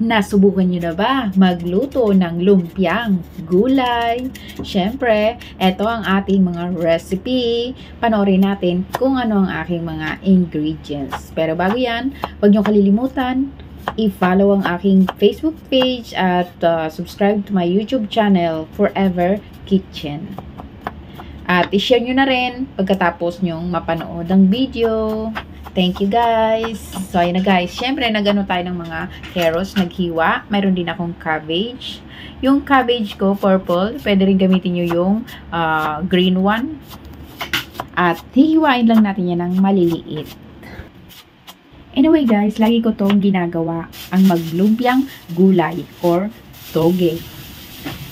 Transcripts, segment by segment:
Nasubukan nyo na ba magluto ng lumpiang gulay? Siyempre, eto ang ating mga recipe. Panoorin natin kung ano ang aking mga ingredients. Pero bago yan, huwag nyo kalilimutan, i-follow ang aking Facebook page at subscribe to my YouTube channel, Forever Kitchen. At i-share nyo na rin pagkatapos nyong mapanood ang video. Thank you guys. So ayun na guys, syempre nagano tayo ng mga carrots, naghiwa. Mayroon din akong cabbage. Yung cabbage ko purple, pwede rin gamitin nyo yung green one. At hihiwain lang natin yan ng maliliit. Anyway guys, lagi ko tong ginagawa, ang maglumpiang gulay or toge.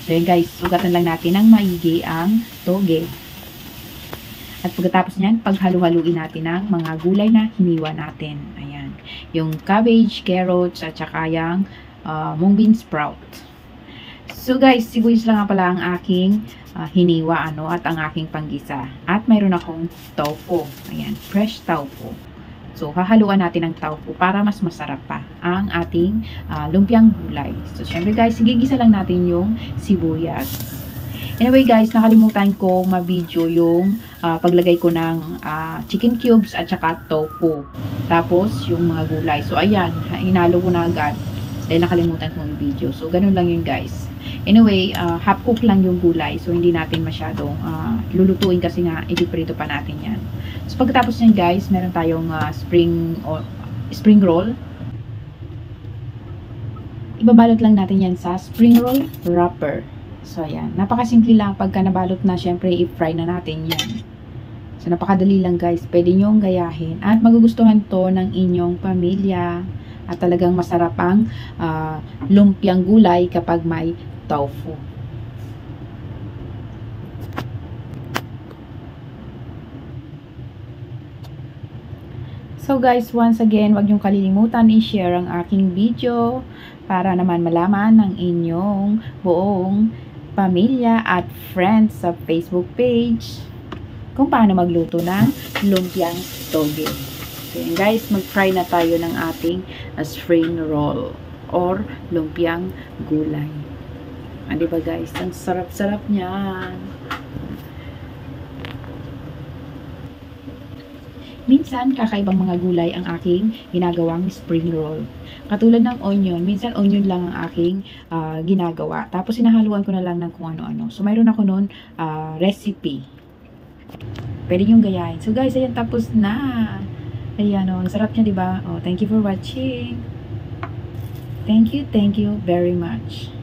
So yun guys, sugatan lang natin ng maigi ang toge. At pagkatapos niyan, paghalo-haluin natin ang mga gulay na hiniwa natin. Ayan. Yung cabbage, carrots, at saka yung mung bean sprout. So guys, sibuyas lang pala ang aking hiniwa at ang aking panggisa. At mayroon akong tofu. Ayan, fresh tofu. So, hahaluan natin ang tofu para mas masarap pa ang ating lumpiang gulay. So, syempre guys, gigisa lang natin yung sibuyas. Anyway guys, nakalimutan ko ma-video yung paglagay ko ng chicken cubes at saka tofu. Tapos, yung mga gulay. So, ayan, hinalo ko na agad. Dahil nakalimutan ko yung video. So, ganun lang yun guys. Anyway, half cook lang yung gulay. So, hindi natin masyadong lulutuin kasi nga, ipiprito pa natin yan. So, pagkatapos nyan guys, meron tayong spring roll. Ibabalot lang natin yan sa spring roll wrapper. So, ayan. Napakasimple lang. Pagka nabalot na, syempre, i-fry na natin yan. So, napakadali lang guys. Pwede nyong gayahin. At magugustuhan to ng inyong pamilya. At talagang masarap ang lumpiang gulay kapag may tofu. So guys, once again, wag niyong kalilimutan i-share ang aking video para naman malaman ng inyong buong pamilya at friends sa Facebook page kung paano magluto ng lumpiang toge. So yun guys, mag-fry na tayo ng ating spring roll or lumpiang gulay. Diba guys, ang sarap-sarap niyan. Minsan, kakaibang mga gulay ang aking ginagawang spring roll. Katulad ng onion, minsan onion lang ang aking ginagawa. Tapos, sinahaluan ko na lang ng kung ano-ano. So, mayroon ako nun recipe. Pwede nyo gayahin. So, guys, ayan, tapos na. Ayan, ang sarap niya, diba? Thank you for watching. Thank you very much.